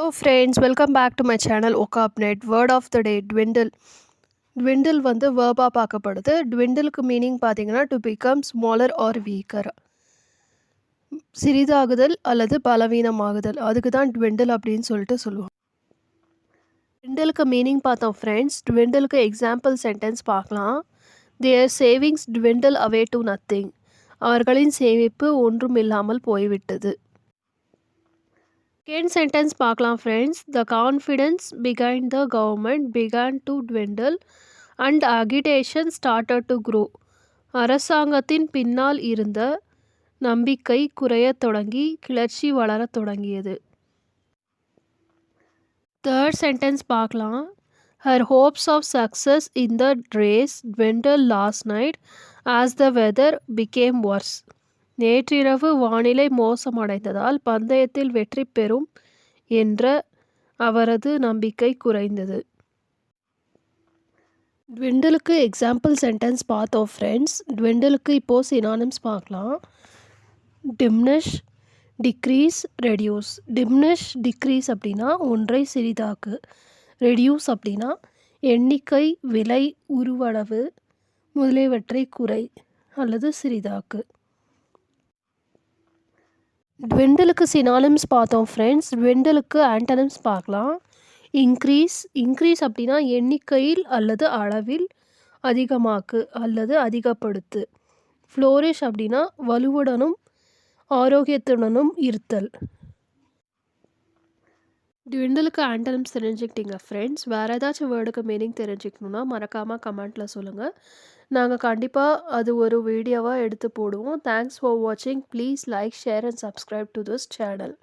Hello friends, welcome back to my channel Oka Update. Word of the day dwindle. Dwindle வந்து verb-ஆ பார்க்கப்படுது. Dwindleக்கு meaning பார்த்தீங்கன்னா to become smaller or weaker. சிறிதாகுதல் அல்லது பலவீனமாகுதல். அதுக்கு தான் dwindle அப்படின்னு சொல்லிட்டு சொல்லுவோம். dwindleக்கு மீனிங் பார்த்தோம் ஃப்ரெண்ட்ஸ். dwindleக்கு எக்ஸாம்பிள் சென்டென்ஸ் பார்க்கலாம். Their savings dwindle away to nothing. அவர்களின் சேமிப்பு ஒன்றும் இல்லாமல் போய்விட்டது. Second sentence பார்க்கலாம் friends. The confidence behind the government began to dwindle and agitation started to grow. அரசாங்கத்தின் பின்னால் இருந்த நம்பிக்கை குறையத் தொடங்கி கிளர்ச்சி வளரத் தொடங்கியது. Third sentence பார்க்கலாம். Her hopes of success in the race dwindled last night as the weather became worse. நேற்றிரவு வானிலை மோசமடைந்ததால் பந்தயத்தில் வெற்றி பெறும் என்ற அவரது நம்பிக்கை குறைந்தது. dwindleக்கு எக்ஸாம்பிள் சென்டென்ஸ் பார்த்தோம் ஃப்ரெண்ட்ஸ். dwindleக்கு இப்போது சினானிம்ஸ் பார்க்கலாம். diminish, decrease, reduce. diminish, decrease அப்படின்னா ஒன்றை சிறிதாக்கு. reduce அப்படின்னா எண்ணிக்கை, விலை, உருவளவு முதலியவற்றை குறை அல்லது சிறிதாக்கு. dwindleக்கு சினானிம்ஸ் பார்த்தோம் ஃப்ரெண்ட்ஸ். dwindleக்கு ஆன்டனிம்ஸ் பார்க்கலாம். இன்க்ரீஸ் அப்படின்னா எண்ணிக்கையில் அல்லது அளவில் அதிகமாக்கு அல்லது அதிகப்படுத்து. ஃப்ளோரிஷ் அப்படின்னா வலுவுடனும் ஆரோக்கியத்துடனும் இருத்தல். dwindleக்கு ஆன்டனிம்ஸ் தெரிஞ்சுக்கிட்டீங்க ஃப்ரெண்ட்ஸ். வேறு ஏதாச்சும் வேர்டுக்கு மீனிங் தெரிஞ்சுக்கணுன்னா மறக்காமல் கமெண்ட்டில் சொல்லுங்கள். நாங்கள் கண்டிப்பாக அது ஒரு வீடியோவாக எடுத்து போடுவோம். தேங்க்ஸ் ஃபார் வாட்சிங். Please like, share and subscribe to this channel.